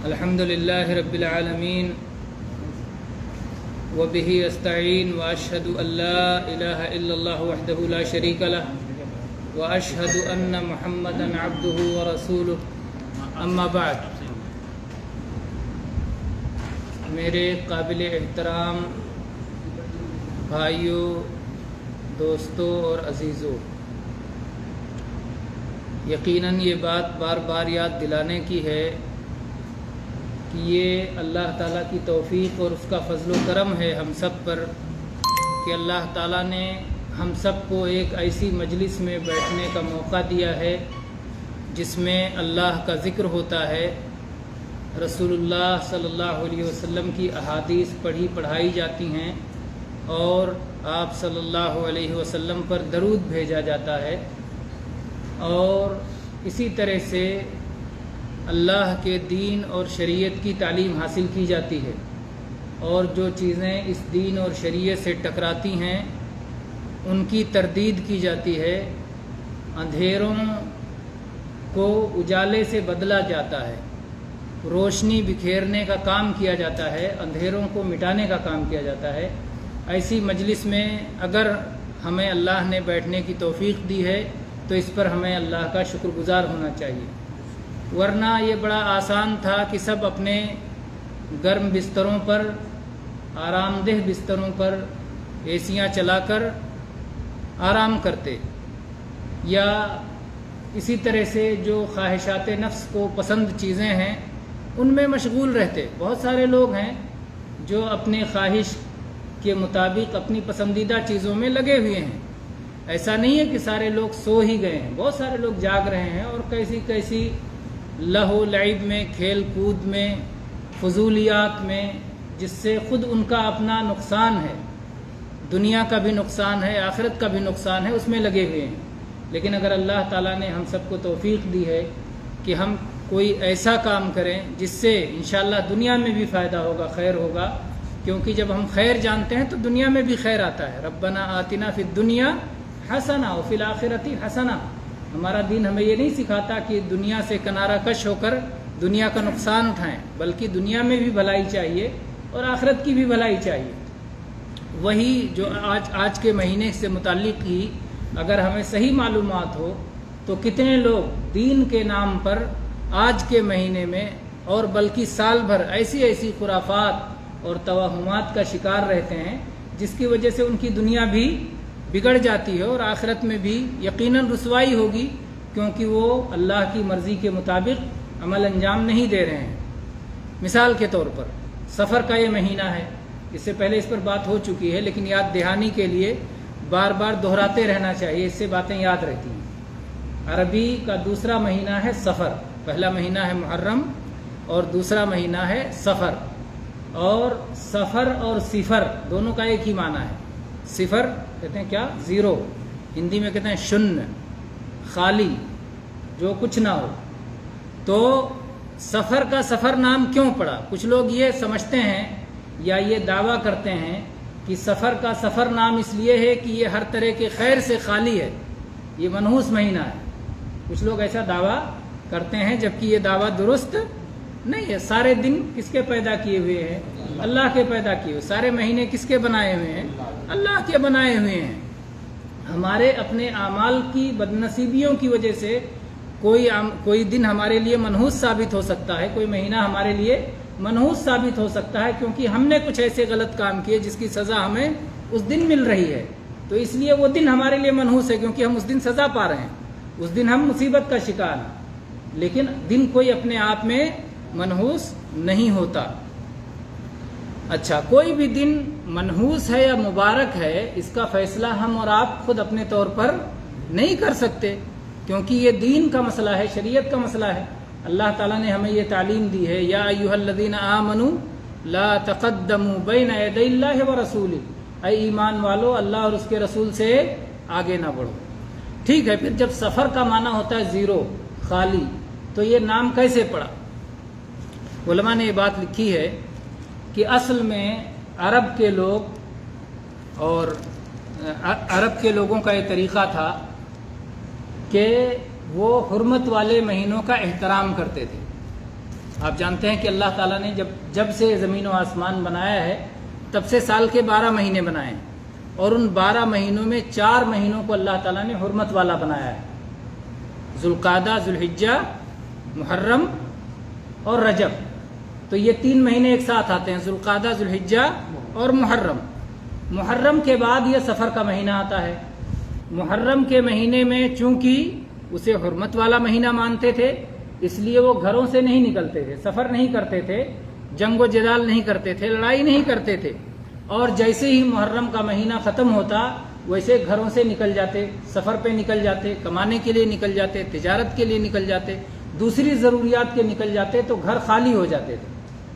الحمد للہ رب العالمین وبہ استعین واشہد ان لا الہ الا اللہ وحدہ لا شریک لہ واشہد ان محمدا عبدہ ورسولہ اما بعد۔ میرے قابل احترام بھائیوں، دوستوں اور عزیزوں، یقیناً یہ بات بار بار یاد دلانے کی ہے کہ یہ اللہ تعالیٰ کی توفیق اور اس کا فضل و کرم ہے ہم سب پر کہ اللہ تعالیٰ نے ہم سب کو ایک ایسی مجلس میں بیٹھنے کا موقع دیا ہے جس میں اللہ کا ذکر ہوتا ہے، رسول اللہ صلی اللہ علیہ وسلم کی احادیث پڑھائی جاتی ہیں اور آپ صلی اللہ علیہ وسلم پر درود بھیجا جاتا ہے، اور اسی طرح سے اللہ کے دین اور شریعت کی تعلیم حاصل کی جاتی ہے، اور جو چیزیں اس دین اور شریعت سے ٹکراتی ہیں ان کی تردید کی جاتی ہے، اندھیروں کو اجالے سے بدلا جاتا ہے، روشنی بکھیرنے کا کام کیا جاتا ہے، اندھیروں کو مٹانے کا کام کیا جاتا ہے۔ ایسی مجلس میں اگر ہمیں اللہ نے بیٹھنے کی توفیق دی ہے تو اس پر ہمیں اللہ کا شکر گزار ہونا چاہیے، ورنہ یہ بڑا آسان تھا کہ سب اپنے گرم بستروں پر، آرام دہ بستروں پر ایسیاں چلا کر آرام کرتے، یا اسی طرح سے جو خواہشات نفس کو پسند چیزیں ہیں ان میں مشغول رہتے۔ بہت سارے لوگ ہیں جو اپنے خواہش کے مطابق اپنی پسندیدہ چیزوں میں لگے ہوئے ہیں۔ ایسا نہیں ہے کہ سارے لوگ سو ہی گئے ہیں، بہت سارے لوگ جاگ رہے ہیں اور کیسی لہو لعب میں، کھیل کود میں، فضولیات میں، جس سے خود ان کا اپنا نقصان ہے، دنیا کا بھی نقصان ہے، آخرت کا بھی نقصان ہے، اس میں لگے ہوئے ہیں۔ لیکن اگر اللہ تعالیٰ نے ہم سب کو توفیق دی ہے کہ ہم کوئی ایسا کام کریں جس سے انشاءاللہ دنیا میں بھی فائدہ ہوگا، خیر ہوگا، کیونکہ جب ہم خیر جانتے ہیں تو دنیا میں بھی خیر آتا ہے۔ ربنا آتنا فی الدنیا حسنہ وفی الآخرۃ حسنہ۔ ہمارا دین ہمیں یہ نہیں سکھاتا کہ دنیا سے کنارہ کش ہو کر دنیا کا نقصان اٹھائیں، بلکہ دنیا میں بھی بھلائی چاہیے اور آخرت کی بھی بھلائی چاہیے۔ وہی جو آج کے مہینے سے متعلق ہی اگر ہمیں صحیح معلومات ہو تو کتنے لوگ دین کے نام پر آج کے مہینے میں اور بلکہ سال بھر ایسی خرافات اور توہمات کا شکار رہتے ہیں جس کی وجہ سے ان کی دنیا بھی بگڑ جاتی ہے اور آخرت میں بھی یقیناً رسوائی ہوگی، کیونکہ وہ اللہ کی مرضی کے مطابق عمل انجام نہیں دے رہے ہیں۔ مثال کے طور پر سفر کا یہ مہینہ ہے، اس سے پہلے اس پر بات ہو چکی ہے لیکن یاد دہانی کے لیے بار بار دہراتے رہنا چاہیے، اس سے باتیں یاد رہتی ہیں۔ عربی کا دوسرا مہینہ ہے سفر، پہلا مہینہ ہے محرم اور دوسرا مہینہ ہے سفر، اور سفر اور صفر دونوں کا ایک ہی معنی ہے۔ صفر کہتے ہیں کیا؟ زیرو، ہندی میں کہتے ہیں شنیہ، خالی، جو کچھ نہ ہو۔ تو سفر کا سفر نام کیوں پڑا؟ کچھ لوگ یہ سمجھتے ہیں یا یہ دعویٰ کرتے ہیں کہ سفر کا سفر نام اس لیے ہے کہ یہ ہر طرح کے خیر سے خالی ہے، یہ منحوس مہینہ ہے۔ کچھ لوگ ایسا دعویٰ کرتے ہیں جبکہ یہ دعویٰ درست نہیں ہے۔ سارے دن کس کے پیدا کیے ہوئے ہیں؟ اللہ کے پیدا کیے ہوئے۔ سارے مہینے کس کے بنائے ہوئے ہیں؟ اللہ کے بنائے ہوئے ہیں۔ ہمارے اپنے اعمال کی بدنصیبیوں کی وجہ سے کوئی دن ہمارے لیے منحوس ثابت ہو سکتا ہے، کوئی مہینہ ہمارے لیے منحوس ثابت ہو سکتا ہے، کیونکہ ہم نے کچھ ایسے غلط کام کیے جس کی سزا ہمیں اس دن مل رہی ہے، تو اس لیے وہ دن ہمارے لیے منحوس ہے، کیونکہ ہم اس دن سزا پا رہے ہیں، اس دن ہم مصیبت کا شکار ہیں۔ لیکن دن کوئی اپنے آپ میں منحوس نہیں ہوتا۔ اچھا، کوئی بھی دن منحوس ہے یا مبارک ہے، اس کا فیصلہ ہم اور آپ خود اپنے طور پر نہیں کر سکتے، کیونکہ یہ دین کا مسئلہ ہے، شریعت کا مسئلہ ہے۔ اللہ تعالیٰ نے ہمیں یہ تعلیم دی ہے، یا ایھا الذین آمنوا لا تقدموا بین یدی اللہ ورسولہ، اے ایمان والو اللہ اور اس کے رسول سے آگے نہ بڑھو۔ ٹھیک ہے، پھر جب سفر کا معنی ہوتا ہے زیرو، خالی، تو یہ نام کیسے پڑا؟ علماء نے یہ بات لکھی ہے کہ اصل میں عرب کے لوگ اور عرب کے لوگوں کا یہ طریقہ تھا کہ وہ حرمت والے مہینوں کا احترام کرتے تھے۔ آپ جانتے ہیں کہ اللہ تعالیٰ نے جب سے زمین و آسمان بنایا ہے تب سے سال کے 12 مہینے بنائے ہیں، اور ان 12 مہینوں میں 4 مہینوں کو اللہ تعالیٰ نے حرمت والا بنایا ہے، ذوالقعدہ، ذوالحجہ، محرم اور رجب۔ تو یہ 3 مہینے ایک ساتھ آتے ہیں، ذوالقعدہ، ذوالحجہ اور محرم۔ محرم کے بعد یہ صفر کا مہینہ آتا ہے۔ محرم کے مہینے میں چونکہ اسے حرمت والا مہینہ مانتے تھے، اس لیے وہ گھروں سے نہیں نکلتے تھے، سفر نہیں کرتے تھے، جنگ و جدال نہیں کرتے تھے، لڑائی نہیں کرتے تھے، اور جیسے ہی محرم کا مہینہ ختم ہوتا ویسے گھروں سے نکل جاتے، سفر پہ نکل جاتے، کمانے کے لیے نکل جاتے، تجارت کے لیے نکل جاتے، دوسری ضروریات کے نکل جاتے، تو گھر خالی ہو جاتے تھے۔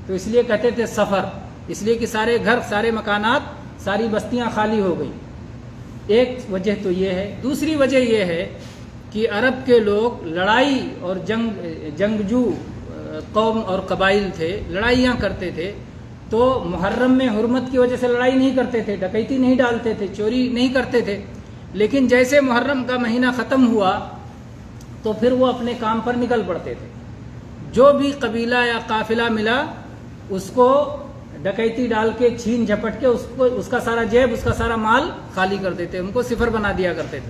تو اس لیے کہتے تھے سفر، اس لیے کہ سارے گھر، سارے مکانات، ساری بستیاں خالی ہو گئیں۔ ایک وجہ تو یہ ہے۔ دوسری وجہ یہ ہے کہ عرب کے لوگ لڑائی اور جنگجو قوم اور قبائل تھے، لڑائیاں کرتے تھے، تو محرم میں حرمت کی وجہ سے لڑائی نہیں کرتے تھے، ڈکیتی نہیں ڈالتے تھے، چوری نہیں کرتے تھے۔ لیکن جیسے محرم کا مہینہ ختم ہوا تو پھر وہ اپنے کام پر نکل پڑتے تھے، جو بھی قبیلہ یا قافلہ ملا اس کو ڈکیتی ڈال کے، چھین جھپٹ کے اس کا سارا جیب، اس کا سارا مال خالی کر دیتے، ان کو صفر بنا دیا کرتے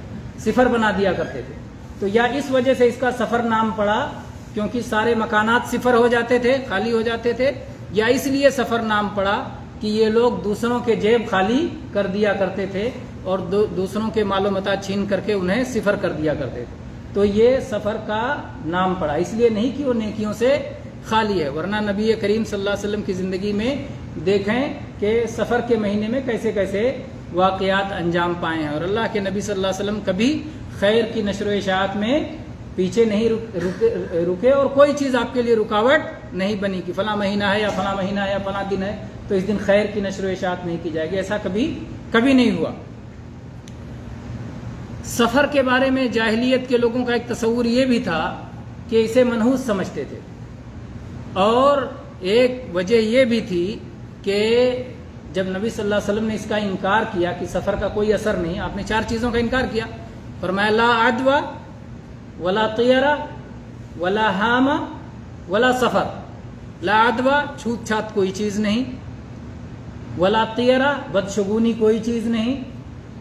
تھے۔ تو یا اس وجہ سے اس کا صفر نام پڑا کیونکہ سارے مکانات صفر ہو جاتے تھے، خالی ہو جاتے تھے، یا اس لیے صفر نام پڑا کہ یہ لوگ دوسروں کے جیب خالی کر دیا کرتے تھے اور دوسروں کے مال و متاع چھین کر کے انہیں صفر کر دیا کرتے تھے، تو یہ صفر کا نام پڑا۔ اس لیے نہیں کہ وہ نیکیوں سے خالی ہے، ورنہ نبی کریم صلی اللہ علیہ وسلم کی زندگی میں دیکھیں کہ صفر کے مہینے میں کیسے کیسے واقعات انجام پائے ہیں، اور اللہ کے نبی صلی اللہ علیہ وسلم کبھی خیر کی نشر و اشاعت میں پیچھے نہیں رکے، اور کوئی چیز آپ کے لیے رکاوٹ نہیں بنی کہ فلاں مہینہ ہے یا فلاں مہینہ ہے یا فلاں دن ہے تو اس دن خیر کی نشر و اشاعت نہیں کی جائے گی، ایسا کبھی نہیں ہوا۔ سفر کے بارے میں جاہلیت کے لوگوں کا ایک تصور یہ بھی تھا کہ اسے منحوس سمجھتے تھے، اور ایک وجہ یہ بھی تھی کہ جب نبی صلی اللہ علیہ وسلم نے اس کا انکار کیا کہ سفر کا کوئی اثر نہیں، آپ نے 4 چیزوں کا انکار کیا، فرمایا لا عدوى ولا طیرہ ولا حامہ ولا سفر۔ لا عدوى چھوت چھات کوئی چیز نہیں، ولا طیرہ بدشگونی کوئی چیز نہیں،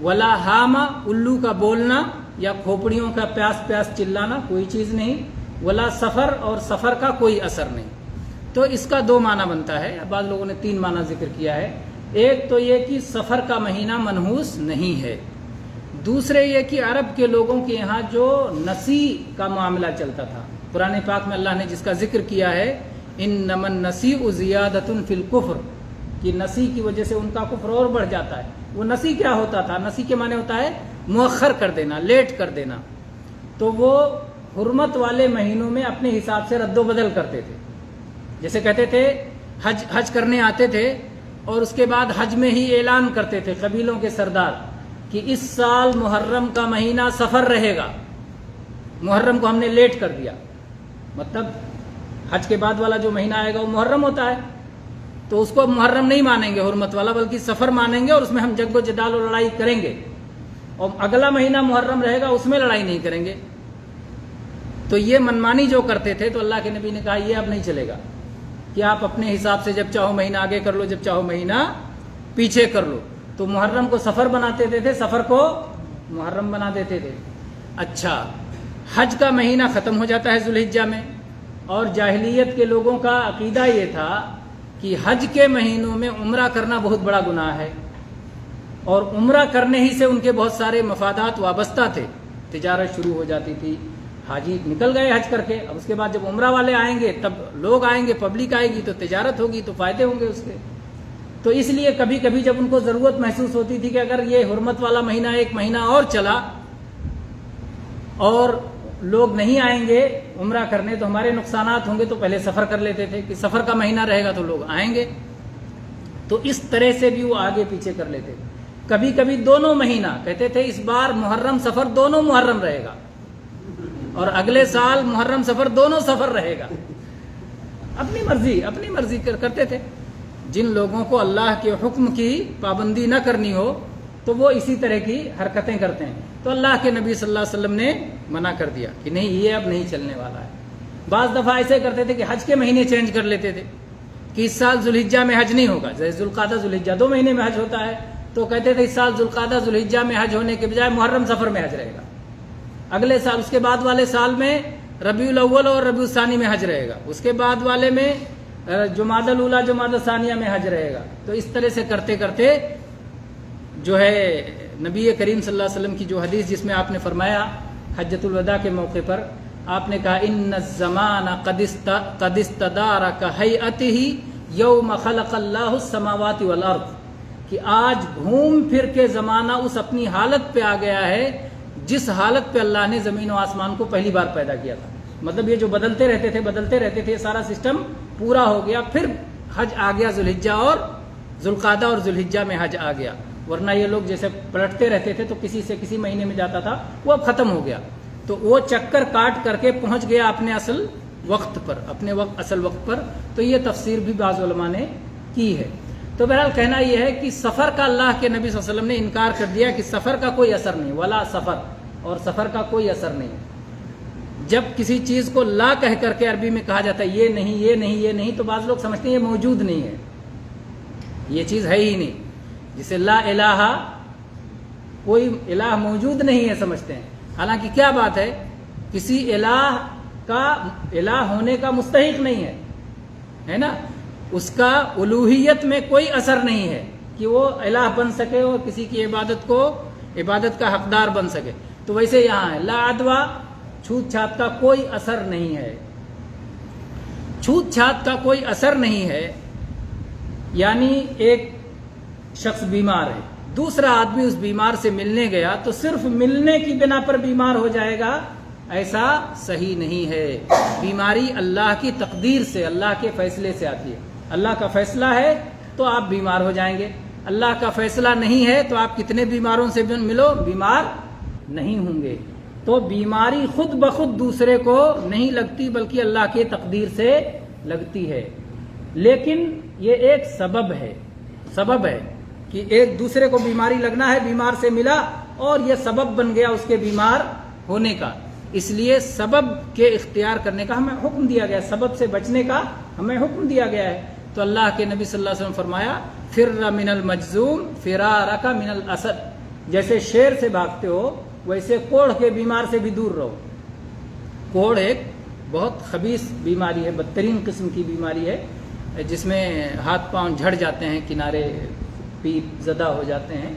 ولا حامہ الو کا بولنا یا کھوپڑیوں کا پیاس پیاس چلانا کوئی چیز نہیں، ولا سفر اور سفر کا کوئی اثر نہیں۔ تو اس کا 2 معنی بنتا ہے، بعض لوگوں نے 3 معنی ذکر کیا ہے۔ ایک تو یہ کہ سفر کا مہینہ منحوس نہیں ہے، دوسرے یہ کہ عرب کے لوگوں کے یہاں جو نسی کا معاملہ چلتا تھا، قرآن پاک میں اللہ نے جس کا ذکر کیا ہے انما النسیء زیادۃ فی الکفر، کہ نسی کی وجہ سے ان کا کفر اور بڑھ جاتا ہے۔ وہ نسی کیا ہوتا تھا؟ نسی کے معنی ہوتا ہے مؤخر کر دینا، لیٹ کر دینا۔ تو وہ حرمت والے مہینوں میں اپنے حساب سے رد و بدل کرتے تھے، جیسے کہتے تھے حج کرنے آتے تھے اور اس کے بعد حج میں ہی اعلان کرتے تھے قبیلوں کے سردار کہ اس سال محرم کا مہینہ سفر رہے گا، محرم کو ہم نے لیٹ کر دیا، مطلب حج کے بعد والا جو مہینہ آئے گا وہ محرم ہوتا ہے، تو اس کو محرم نہیں مانیں گے حرمت والا، بلکہ سفر مانیں گے، اور اس میں ہم جنگ و جدال و لڑائی کریں گے، اور اگلا مہینہ محرم رہے گا اس میں لڑائی نہیں کریں گے۔ تو یہ منمانی جو کرتے تھے، تو اللہ کے نبی نے کہا یہ اب نہیں چلے گا کہ آپ اپنے حساب سے جب چاہو مہینہ آگے کر لو، جب چاہو مہینہ پیچھے کر لو۔ تو محرم کو سفر بناتے تھے، سفر کو محرم بنا دیتے تھے۔ اچھا، حج کا مہینہ ختم ہو جاتا ہے ذوالحجہ میں، اور جاہلیت کے لوگوں کا عقیدہ یہ تھا کہ حج کے مہینوں میں عمرہ کرنا بہت بڑا گناہ ہے، اور عمرہ کرنے ہی سے ان کے بہت سارے مفادات وابستہ تھے، تجارت شروع ہو جاتی تھی، حاجی نکل گئے حج کر کے، اب اس کے بعد جب عمرہ والے آئیں گے تب لوگ آئیں گے، پبلک آئے گی تو تجارت ہوگی، تو فائدے ہوں گے اس کے۔ تو اس لیے کبھی کبھی جب ان کو ضرورت محسوس ہوتی تھی کہ اگر یہ حرمت والا مہینہ 1 مہینہ اور چلا اور لوگ نہیں آئیں گے عمرہ کرنے تو ہمارے نقصانات ہوں گے، تو پہلے سفر کر لیتے تھے کہ سفر کا مہینہ رہے گا تو لوگ آئیں گے، تو اس طرح سے بھی وہ آگے پیچھے کر لیتے۔ کبھی کبھی دونوں مہینہ کہتے تھے اس بار محرم سفر دونوں محرم رہے گا، اور اگلے سال محرم سفر دونوں سفر رہے گا، اپنی مرضی کرتے تھے۔ جن لوگوں کو اللہ کے حکم کی پابندی نہ کرنی ہو تو وہ اسی طرح کی حرکتیں کرتے ہیں، تو اللہ کے نبی صلی اللہ علیہ وسلم نے منع کر دیا کہ نہیں، یہ اب نہیں چلنے والا ہے۔ بعض دفعہ ایسے کرتے تھے کہ حج کے مہینے چینج کر لیتے تھے کہ اس سال ذوالحجہ میں حج نہیں ہوگا، جیسے ذوالقعدہ ذوالحجہ 2 مہینے میں حج ہوتا ہے، تو کہتے تھے اس سال ذوالقعدہ ذوالحجہ میں حج ہونے کے بجائے محرم سفر میں حج رہے گا، اگلے سال اس کے بعد والے سال میں ربیع الاول اور ربیع الثانی میں حج رہے گا، اس کے بعد والے میں جمادی الاولیٰ جمادی الثانیہ میں حج رہے گا۔ تو اس طرح سے کرتے کرتے جو ہے نبی کریم صلی اللہ علیہ وسلم کی جو حدیث جس میں آپ نے فرمایا حجۃ الوداع کے موقع پر آپ نے کہا ان الزمان قد استدار کہیئتہ یوم خلق اللہ السماوات والارض، کہ آج گھوم پھر کے زمانہ اس اپنی حالت پہ آ گیا ہے جس حالت پہ اللہ نے زمین و آسمان کو پہلی بار پیدا کیا تھا۔ مطلب یہ جو بدلتے رہتے تھے یہ سارا سسٹم پورا ہو گیا، پھر حج آ گیا ذوالحجہ اور ذوالقعدہ اور ذوالحجہ میں حج آ گیا، ورنہ یہ لوگ جیسے پلٹتے رہتے تھے تو کسی سے کسی مہینے میں جاتا تھا، وہ اب ختم ہو گیا، تو وہ چکر کاٹ کر کے پہنچ گیا اپنے اصل وقت پر، اصل وقت پر۔ تو یہ تفسیر بھی بعض علماء نے کی ہے۔ تو بہرحال کہنا یہ ہے کہ سفر کا اللہ کے نبی صلی اللہ علیہ وسلم نے انکار کر دیا کہ سفر کا کوئی اثر نہیں، ولا سفر، اور سفر کا کوئی اثر نہیں۔ جب کسی چیز کو لا کہہ کر کے عربی میں کہا جاتا ہے یہ نہیں یہ نہیں یہ نہیں، تو بعض لوگ سمجھتے ہیں یہ موجود نہیں ہے، یہ چیز ہے ہی نہیں، جسے لا الہ، کوئی الہ موجود نہیں ہے سمجھتے ہیں، حالانکہ کیا بات ہے، کسی الہ کا الہ ہونے کا مستحق نہیں ہے نا، اس کا الوہیت میں کوئی اثر نہیں ہے کہ وہ الہ بن سکے اور کسی کی عبادت کا حقدار بن سکے۔ تو ویسے یہاں ہے لا عدوہ، چھوت چھات کا کوئی اثر نہیں ہے، چھوت چھات کا کوئی اثر نہیں ہے، یعنی ایک شخص بیمار ہے، دوسرا آدمی اس بیمار سے ملنے گیا تو صرف ملنے کی بنا پر بیمار ہو جائے گا، ایسا صحیح نہیں ہے۔ بیماری اللہ کی تقدیر سے، اللہ کے فیصلے سے آتی ہے۔ اللہ کا فیصلہ ہے تو آپ بیمار ہو جائیں گے، اللہ کا فیصلہ نہیں ہے تو آپ کتنے بیماروں سے ملو بیمار نہیں ہوں گے۔ تو بیماری خود بخود دوسرے کو نہیں لگتی بلکہ اللہ کی تقدیر سے لگتی ہے، لیکن یہ ایک سبب ہے کہ ایک دوسرے کو بیماری لگنا ہے، بیمار سے ملا اور یہ سبب بن گیا اس کے بیمار ہونے کا، اس لیے سبب کے اختیار کرنے کا ہمیں حکم دیا گیا، سبب سے بچنے کا ہمیں حکم دیا گیا ہے۔ تو اللہ کے نبی صلی اللہ علیہ وسلم فرمایا فر من المجذوم فرارک من الاسد، جیسے شیر سے بھاگتے ہو ویسے کوڑھ کے بیمار سے بھی دور رہو۔ کوڑھ ایک بہت خبیث بیماری ہے، بدترین قسم کی بیماری ہے، جس میں ہاتھ پاؤں جھڑ جاتے ہیں، کنارے پیپ زدہ ہو جاتے ہیں،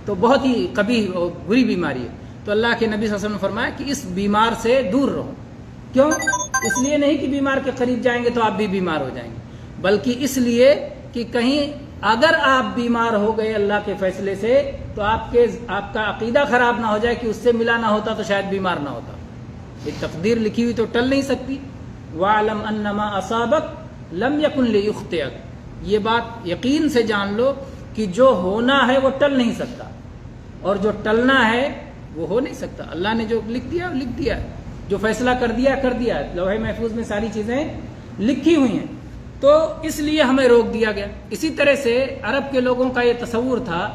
تو بہت ہی قبیح اور بری بیماری ہے۔ تو اللہ کے نبی صلی اللہ علیہ وسلم نے فرمایا کہ اس بیمار سے دور رہو۔ کیوں؟ اس لیے نہیں کہ بیمار کے قریب جائیں گے تو آپ بھی بیمار ہو جائیں گے، بلکہ اس لیے کہ کہیں اگر آپ بیمار ہو گئے اللہ کے فیصلے سے تو آپ کا عقیدہ خراب نہ ہو جائے کہ اس سے ملا نہ ہوتا تو شاید بیمار نہ ہوتا۔ یہ تقدیر لکھی ہوئی تو ٹل نہیں سکتی۔ وَاعْلَمْ أَنَّمَا أَصَابَكَ لَمْ يَكُنْ لِيُخْطِئَكَ، یہ بات یقین سے جان لو کہ جو ہونا ہے وہ ٹل نہیں سکتا، اور جو ٹلنا ہے وہ ہو نہیں سکتا۔ اللہ نے جو لکھ دیا ہے، جو فیصلہ کر دیا ہے، لوح محفوظ میں ساری چیزیں لکھی ہوئی ہیں، تو اس لیے ہمیں روک دیا گیا۔ اسی طرح سے عرب کے لوگوں کا یہ تصور تھا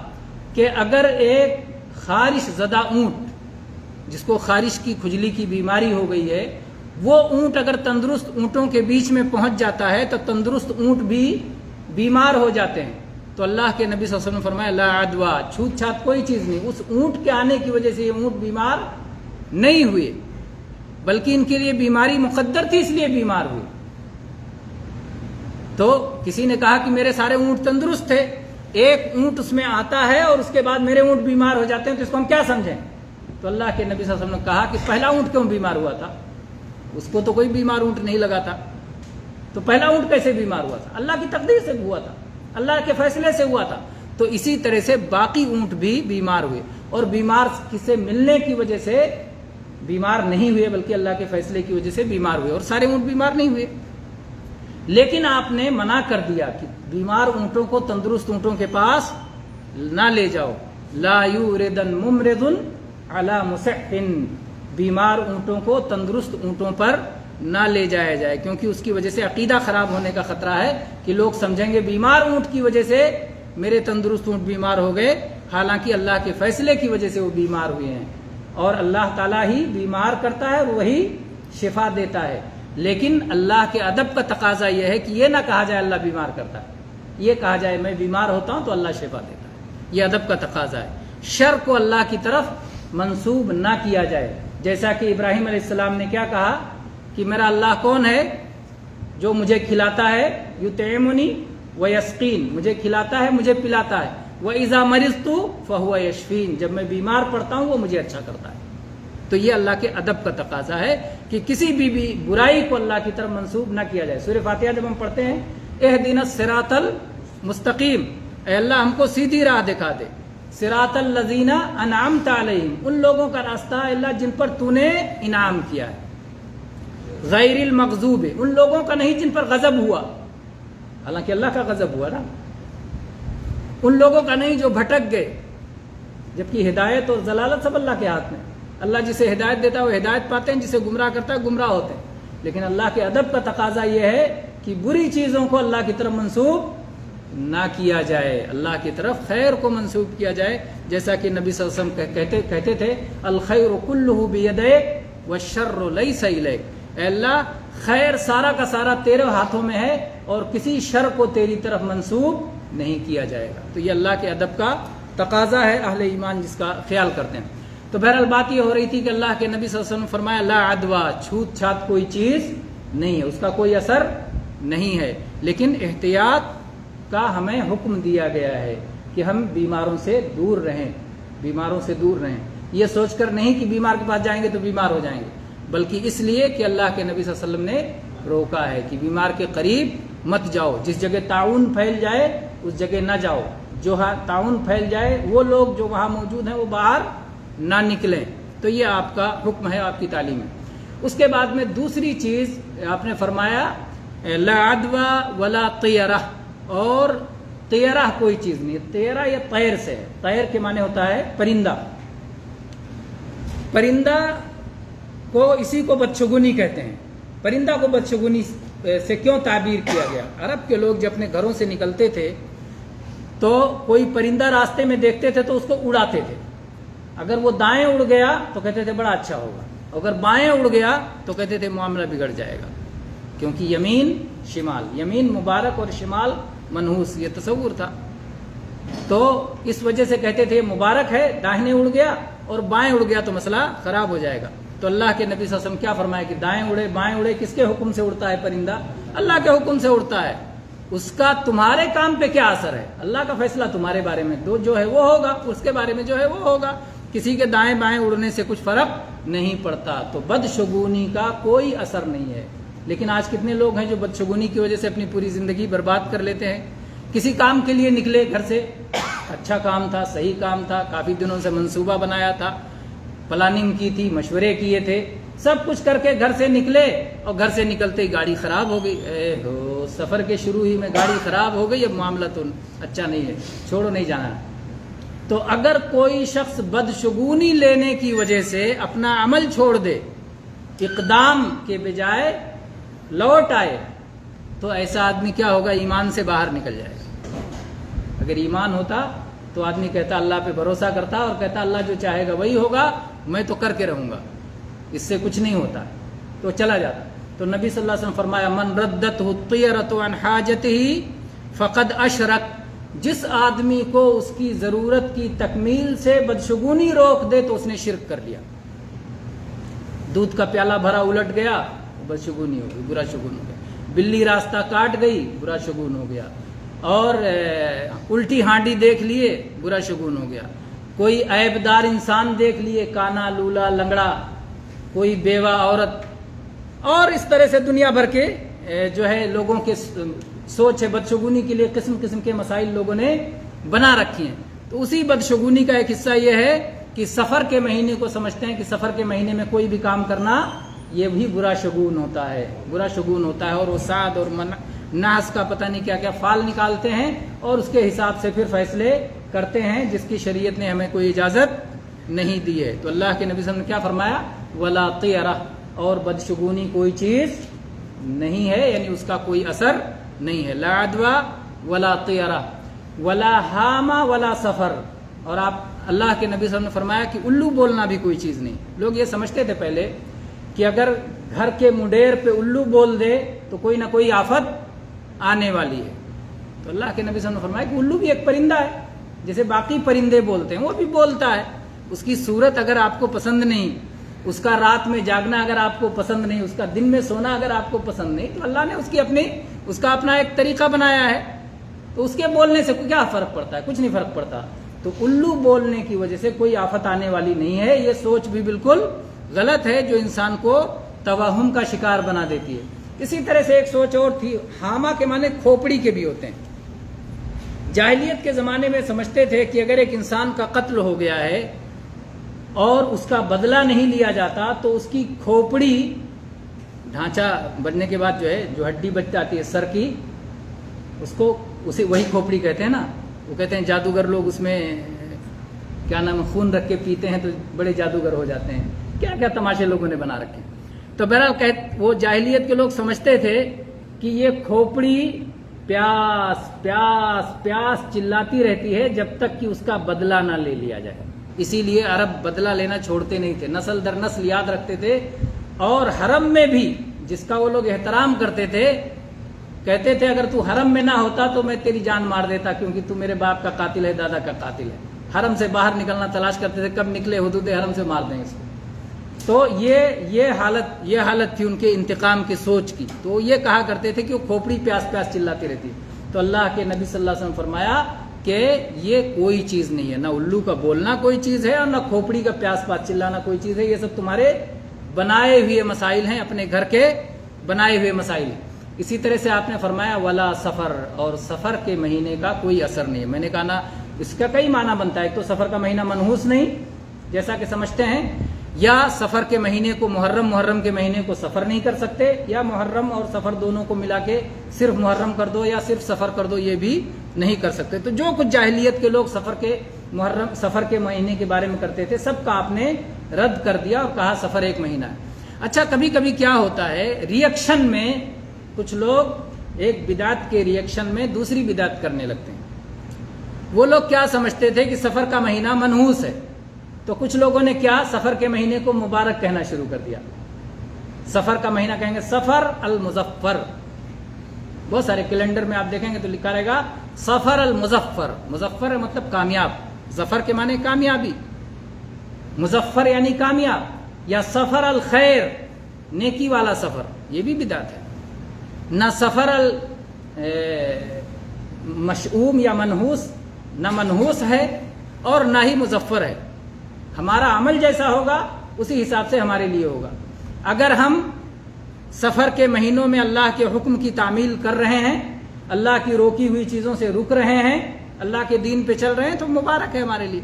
کہ اگر ایک خارش زدہ اونٹ، جس کو خارش کی کھجلی کی بیماری ہو گئی ہے، وہ اونٹ اگر تندرست اونٹوں کے بیچ میں پہنچ جاتا ہے تو تندرست اونٹ بھی بیمار ہو جاتے ہیں۔ تو اللہ کے نبی صلی اللہ علیہ وسلم نے فرمایا لا عدوہ، چھوت چھات کوئی چیز نہیں، اس اونٹ کے آنے کی وجہ سے یہ اونٹ بیمار نہیں ہوئے، بلکہ ان کے لیے بیماری مقدر تھی اس لیے بیمار ہوئے۔ تو کسی نے کہا کہ میرے سارے اونٹ تندرست تھے، ایک اونٹ اس میں آتا ہے اور اس کے بعد میرے اونٹ بیمار ہو جاتے ہیں، تو اس کو ہم کیا سمجھیں؟ تو اللہ کے نبی صلی اللہ علیہ وسلم نے کہا کہ پہلا اونٹ کیوں بیمار ہوا تھا؟ اس کو تو کوئی بیمار اونٹ نہیں لگا تھا، تو پہلا اونٹ کیسے بیمار ہوا تھا؟ اللہ کی تقدیر سے ہوا تھا، اللہ کے فیصلے سے ہوا تھا۔ تو اسی طرح سے باقی اونٹ بھی بیمار ہوئے، اور بیمار کسے ملنے کی وجہ سے بیمار نہیں ہوئے بلکہ اللہ کے فیصلے کی وجہ سے بیمار ہوئے، اور سارے اونٹ بیمار نہیں ہوئے۔ لیکن آپ نے منع کر دیا کہ بیمار اونٹوں کو تندرست اونٹوں کے پاس نہ لے جاؤ، لا یوردن ممرض علی مصح، بیمار اونٹوں کو تندرست اونٹوں پر نہ لے جایا جائے، کیونکہ اس کی وجہ سے عقیدہ خراب ہونے کا خطرہ ہے کہ لوگ سمجھیں گے بیمار اونٹ کی وجہ سے میرے تندرست اونٹ بیمار ہو گئے، حالانکہ اللہ کے فیصلے کی وجہ سے وہ بیمار ہوئے ہیں، اور اللہ تعالیٰ ہی بیمار کرتا ہے، وہی شفا دیتا ہے۔ لیکن اللہ کے ادب کا تقاضا یہ ہے کہ یہ نہ کہا جائے اللہ بیمار کرتا ہے، یہ کہا جائے میں بیمار ہوتا ہوں تو اللہ شفا دیتا ہے، یہ ادب کا تقاضا ہے۔ شر کو اللہ کی طرف منسوب نہ کیا جائے، جیسا کہ ابراہیم علیہ السلام نے کیا کہا کہ میرا اللہ کون ہے جو مجھے کھلاتا ہے، یطعمنی ویسقین، مجھے کھلاتا ہے مجھے پلاتا ہے، وَإِذَا مَرِضْتُ فَهُوَ يَشْفِينِ، جب میں بیمار پڑتا ہوں وہ مجھے اچھا کرتا ہے۔ تو یہ اللہ کے ادب کا تقاضا ہے کہ کسی بھی برائی کو اللہ کی طرف منسوب نہ کیا جائے۔ سورہ فاتحہ جب ہم پڑھتے ہیں اہدنا الصراط المستقیم، اے اللہ ہم کو سیدھی راہ دکھا دے، صراط الذین انعمت علیہم، ان لوگوں کا راستہ ہے اللہ جن پر تو نے انعام کیا ہے، غیر المغضوب، ان لوگوں کا نہیں جن پر غضب ہوا، حالانکہ اللہ کا غضب ہوا نا، ان لوگوں کا نہیں جو بھٹک گئے، جبکہ ہدایت اور ضلالت سب اللہ کے ہاتھ میں، اللہ جسے ہدایت دیتا ہے وہ ہدایت پاتے ہیں، جسے گمراہ کرتا ہے گمراہ ہوتے ہیں۔ لیکن اللہ کے ادب کا تقاضا یہ ہے کہ بری چیزوں کو اللہ کی طرف منسوب نہ کیا جائے، اللہ کی طرف خیر کو منسوب کیا جائے، جیسا کہ نبی صلی اللہ علیہ وسلم کہتے تھے الخیر کلہ بیدیک والشر لیس الیک، اے اللہ خیر سارا کا سارا تیرے ہاتھوں میں ہے اور کسی شر کو تیری طرف منسوب نہیں کیا جائے گا۔ تو یہ اللہ کے ادب کا تقاضا ہے، اہل ایمان جس کا خیال کرتے ہیں۔ تو بہرحال بات یہ ہو رہی تھی کہ اللہ کے نبی صلی اللہ علیہ وسلم نے فرمایا لا عدوہ، چھوت چھات کوئی چیز نہیں ہے، اس کا کوئی اثر نہیں ہے، لیکن احتیاط کا ہمیں حکم دیا گیا ہے کہ ہم بیماروں سے دور رہیں، بیماروں سے دور رہیں، یہ سوچ کر نہیں کہ بیمار کے پاس جائیں گے تو بیمار ہو جائیں گے، بلکہ اس لیے کہ اللہ کے نبی صلی اللہ علیہ وسلم نے روکا ہے کہ بیمار کے قریب مت جاؤ، جس جگہ تعاون پھیل جائے اس جگہ نہ جاؤ، جو تعاون پھیل جائے وہ لوگ جو وہاں موجود ہیں وہ باہر نہ نکلیں۔ تو یہ آپ کا حکم ہے، آپ کی تعلیم ہے۔ اس کے بعد میں دوسری چیز آپ نے فرمایا لا عدوہ ولا طیرہ، اور طیرہ کوئی چیز نہیں، طیرہ یا طیر سے ہے، طیر کے معنی ہوتا ہے پرندہ، پرندہ کو اسی کو بدشگونی کہتے ہیں۔ پرندہ کو بدشگونی سے کیوں تعبیر کیا گیا؟ عرب کے لوگ جب اپنے گھروں سے نکلتے تھے تو کوئی پرندہ راستے میں دیکھتے تھے تو اس کو اڑاتے تھے، اگر وہ دائیں اڑ گیا تو کہتے تھے بڑا اچھا ہوگا، اگر بائیں اڑ گیا تو کہتے تھے معاملہ بگڑ جائے گا، کیونکہ یمین شمال، یمین مبارک اور شمال منحوس، یہ تصور تھا۔ تو اس وجہ سے کہتے تھے مبارک ہے داہنے اڑ گیا اور بائیں اڑ گیا تو مسئلہ خراب ہو جائے گا۔ تو اللہ کے نبی صلی اللہ علیہ وسلم کیا فرمایا کہ دائیں اڑے بائیں اڑے کس کے حکم سے اڑتا ہے پرندہ؟ اللہ کے حکم سے اڑتا ہے، اس کا تمہارے کام پہ کیا اثر ہے؟ اللہ کا فیصلہ تمہارے بارے میں جو ہے وہ ہوگا، اس کے بارے میں جو ہے وہ ہوگا، کسی کے دائیں بائیں اڑنے سے کچھ فرق نہیں پڑتا۔ تو بدشگونی کا کوئی اثر نہیں ہے، لیکن آج کتنے لوگ ہیں جو بدشگونی کی وجہ سے اپنی پوری زندگی برباد کر لیتے ہیں۔ کسی کام کے لیے نکلے گھر سے، اچھا کام تھا، صحیح کام تھا، کافی دنوں سے منصوبہ بنایا تھا، پلاننگ کی تھی، مشورے کیے تھے، سب کچھ کر کے گھر سے نکلے اور گھر سے نکلتے ہی گاڑی خراب ہو گئی، اے ہو سفر کے شروع ہی میں گاڑی خراب ہو گئی، اب معاملہ تو اچھا نہیں ہے، چھوڑو نہیں جانا۔ تو اگر کوئی شخص بدشگونی لینے کی وجہ سے اپنا عمل چھوڑ دے، اقدام کے بجائے لوٹ آئے، تو ایسا آدمی کیا ہوگا؟ ایمان سے باہر نکل جائے گا۔ اگر ایمان ہوتا تو آدمی کہتا اللہ پہ بھروسہ کرتا اور کہتا اللہ جو چاہے گا وہی ہوگا، میں تو کر کے رہوں گا، اس سے کچھ نہیں ہوتا، تو چلا جاتا۔ تو نبی صلی اللہ علیہ وسلم فرمایا من ردته الطیرۃ عن حاجته فقد اشرک، جس آدمی کو اس کی ضرورت کی تکمیل سے بدشگونی روک دے تو اس نے شرک کر لیا۔ دودھ کا پیالہ بھرا الٹ گیا، بدشگونی ہو گئی، برا شگون ہو گیا۔ بلی راستہ کاٹ گئی، برا شگون ہو گیا۔ اور الٹی ہانڈی دیکھ لیے، برا شگون ہو گیا۔ کوئی عیب دار انسان دیکھ لیے، کانا لولا لنگڑا، کوئی بیوہ عورت، اور اس طرح سے دنیا بھر کے جو ہے لوگوں کے سوچ ہے بدشگونی کے لیے قسم قسم کے مسائل لوگوں نے بنا رکھی ہیں۔ تو اسی بدشگونی کا ایک حصہ یہ ہے کہ سفر کے مہینے کو سمجھتے ہیں کہ سفر کے مہینے میں کوئی بھی کام کرنا یہ بھی برا شگون ہوتا ہے، برا شگون ہوتا ہے، اور وہ سعد اور ناس کا پتہ نہیں کیا کیا فال نکالتے ہیں اور اس کے حساب سے پھر فیصلے کرتے ہیں جس کی شریعت نے ہمیں کوئی اجازت نہیں دی ہے۔ تو اللہ کے نبی صلی اللہ علیہ وسلم نے کیا فرمایا؟ ولا طیرہ، اور بدشگونی کوئی چیز نہیں ہے، یعنی اس کا کوئی اثر نہیں ہے۔ لا عدوہ ولا طیرہ ولا حامہ ولا سفر، اور آپ اللہ کے نبی صلی اللہ علیہ وسلم نے فرمایا کہ الو بولنا بھی کوئی چیز نہیں۔ لوگ یہ سمجھتے تھے پہلے کہ اگر گھر کے منڈیر پہ الو بول دے تو کوئی نہ کوئی آفت آنے والی ہے. تو اللہ کے نبی صلی اللہ علیہ وسلم نے فرمایا کہ الو بھی ایک پرندہ ہے، جیسے باقی پرندے بولتے ہیں وہ بھی بولتا ہے. اس کی صورت اگر آپ کو پسند نہیں، اس کا رات میں جاگنا اگر آپ کو پسند نہیں، اس کا دن میں سونا اگر آپ کو پسند نہیں، تو اللہ نے اس کا اپنا ایک طریقہ بنایا ہے. تو اس کے بولنے سے کیا فرق پڑتا ہے؟ کچھ نہیں فرق پڑتا. تو الو بولنے کی وجہ سے کوئی آفت آنے والی نہیں ہے. یہ سوچ بھی بالکل غلط ہے جو انسان کو توہم کا شکار بنا دیتی ہے. اسی طرح سے ایک سوچ اور تھی، حامہ کے معنی کھوپڑی کے بھی ہوتے ہیں. جاہلیت کے زمانے میں سمجھتے تھے کہ اگر ایک انسان کا قتل ہو گیا ہے اور اس کا بدلہ نہیں لیا جاتا تو اس کی کھوپڑی، ڈھانچہ بننے کے بعد جو ہڈی بچ جاتی ہے سر کی، اسے وہی کھوپڑی کہتے ہیں نا. وہ کہتے ہیں جادوگر لوگ اس میں کیا نام خون رکھ کے پیتے ہیں تو بڑے جادوگر ہو جاتے ہیں. کیا کیا تماشے لوگوں نے بنا رکھے. تو بہرحال وہ جاہلیت کے لوگ سمجھتے تھے کہ یہ کھوپڑی پیاس پیاس پیاس چلاتی رہتی ہے جب تک کہ اس کا بدلہ نہ لے لیا جائے. اسی لیے عرب بدلہ لینا چھوڑتے نہیں تھے، نسل در نسل یاد رکھتے تھے. اور حرم میں بھی جس کا وہ لوگ احترام کرتے تھے، کہتے تھے اگر تو حرم میں نہ ہوتا تو میں تیری جان مار دیتا، کیونکہ تو میرے باپ کا قاتل ہے، دادا کا قاتل ہے. حرم سے باہر نکلنا تلاش کرتے تھے، کب نکلے حدود حرم سے مار دیں اس کو. تو یہ حالت تھی ان کے انتقام کی سوچ کی. تو یہ کہا کرتے تھے کہ وہ کھوپڑی پیاس پیاس چلاتی رہتی. تو اللہ کے نبی صلی اللہ علیہ وسلم نے فرمایا کہ یہ کوئی چیز نہیں ہے، نہ الو کا بولنا کوئی چیز ہے اور نہ کھوپڑی کا پیاس پیاس چلانا کوئی چیز ہے. یہ سب تمہارے بنائے ہوئے مسائل ہیں، اپنے گھر کے بنائے ہوئے مسائل ہیں. اسی طرح سے آپ نے فرمایا ولا سفر، اور سفر کے مہینے کا کوئی اثر نہیں ہے. میں نے کہا نا اس کا کئی معنی بنتا ہے. ایک تو سفر کا مہینہ منحوس نہیں جیسا کہ سمجھتے ہیں، یا سفر کے مہینے کو محرم کے مہینے کو سفر نہیں کر سکتے، یا محرم اور سفر دونوں کو ملا کے صرف محرم کر دو یا صرف سفر کر دو، یہ بھی نہیں کر سکتے. تو جو کچھ جاہلیت کے لوگ سفر کے مہینے کے بارے میں کرتے تھے سب کا آپ نے رد کر دیا اور کہا سفر ایک مہینہ ہے. اچھا کبھی کبھی کیا ہوتا ہے، ریئیکشن میں کچھ لوگ ایک بدعت کے ریئیکشن میں دوسری بدعت کرنے لگتے ہیں. وہ لوگ کیا سمجھتے تھے کہ سفر کا مہینہ منحوس ہے، تو کچھ لوگوں نے کیا سفر کے مہینے کو مبارک کہنا شروع کر دیا. سفر کا مہینہ کہیں گے سفر المظفر. بہت سارے کیلنڈر میں آپ دیکھیں گے تو لکھا رہے گا سفر المظفر. مظفر مطلب کامیاب، ظفر کے معنی کامیابی، مظفر یعنی کامیاب. یا سفر الخیر، نیکی والا سفر، یہ بھی بدعت ہے. نہ سفر مشؤوم یا منحوس، نہ منحوس ہے اور نہ ہی مظفر ہے. ہمارا عمل جیسا ہوگا اسی حساب سے ہمارے لیے ہوگا. اگر ہم سفر کے مہینوں میں اللہ کے حکم کی تعمیل کر رہے ہیں، اللہ کی روکی ہوئی چیزوں سے رک رہے ہیں، اللہ کے دین پہ چل رہے ہیں تو مبارک ہے ہمارے لیے.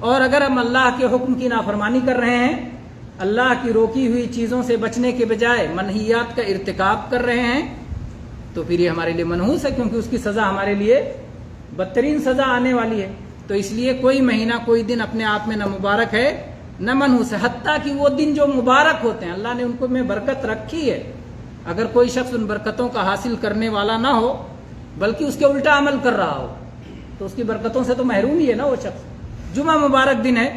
اور اگر ہم اللہ کے حکم کی نافرمانی کر رہے ہیں، اللہ کی روکی ہوئی چیزوں سے بچنے کے بجائے منہیات کا ارتکاب کر رہے ہیں، تو پھر یہ ہمارے لیے منحوس ہے، کیونکہ اس کی سزا ہمارے لیے بدترین سزا آنے والی ہے. تو اس لیے کوئی مہینہ کوئی دن اپنے آپ میں نہ مبارک ہے نہ منحوس ہے. حتیٰ کہ وہ دن جو مبارک ہوتے ہیں اللہ نے ان کو میں برکت رکھی ہے. اگر کوئی شخص ان برکتوں کا حاصل کرنے والا نہ ہو بلکہ اس کے الٹا عمل کر رہا ہو تو اس کی برکتوں سے تو محروم ہی ہے نا وہ شخص. جمعہ مبارک دن ہے،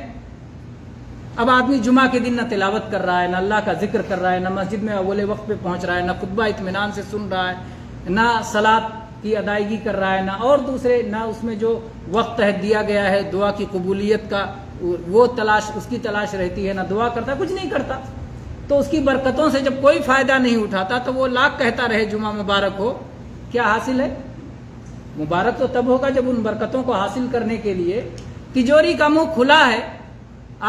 اب آدمی جمعہ کے دن نہ تلاوت کر رہا ہے، نہ اللہ کا ذکر کر رہا ہے، نہ مسجد میں اول وقت پہ پہنچ رہا ہے، نہ خطبہ اطمینان سے سن رہا ہے، نہ صلاۃ کی ادائیگی کر رہا ہے، نہ اور دوسرے، نہ اس میں جو وقت ہے دیا گیا ہے دعا کی قبولیت کا وہ اس کی تلاش رہتی ہے، نہ دعا کرتا، کچھ نہیں کرتا. تو اس کی برکتوں سے جب کوئی فائدہ نہیں اٹھاتا تو وہ لاکھ کہتا رہے جمعہ مبارک ہو، کیا حاصل ہے؟ مبارک تو تب ہوگا جب ان برکتوں کو حاصل کرنے کے لیے تجوری کا منہ کھلا ہے.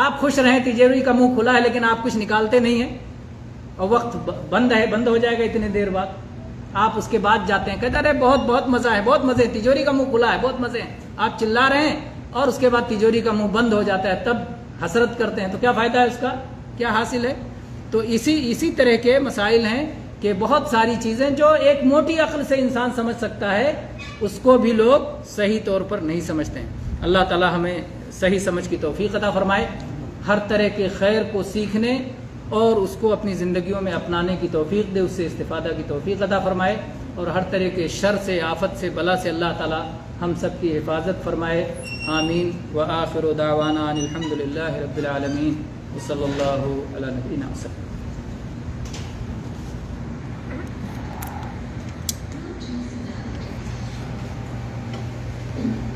آپ خوش رہیں تجوری کا منہ کھلا ہے لیکن آپ کچھ نکالتے نہیں ہیں، اور وقت بند ہے، بند ہو جائے گا اتنی دیر بعد، آپ اس کے بعد جاتے ہیں کہتے ہیں بہت بہت مزہ ہے، بہت مزے، تجوری کا منہ کھلا ہے، بہت مزے ہیں، آپ چلا رہے ہیں اور اس کے بعد تجوری کا منہ بند ہو جاتا ہے، تب حسرت کرتے ہیں. تو کیا فائدہ ہے اس کا؟ کیا حاصل ہے؟ تو اسی طرح کے مسائل ہیں کہ بہت ساری چیزیں جو ایک موٹی عقل سے انسان سمجھ سکتا ہے اس کو بھی لوگ صحیح طور پر نہیں سمجھتے ہیں. اللہ تعالی ہمیں صحیح سمجھ کی توفیق عطا فرمائے، ہر طرح کے خیر کو سیکھنے اور اس کو اپنی زندگیوں میں اپنانے کی توفیق دے، اس سے استفادہ کی توفیق عطا فرمائے، اور ہر طرح کے شر سے، آفت سے، بلا سے اللہ تعالی ہم سب کی حفاظت فرمائے. آمین. وآخر دعوانا ان الحمد للہ رب العالمین وصلی اللہ علی نبینا وسلم. ہے۔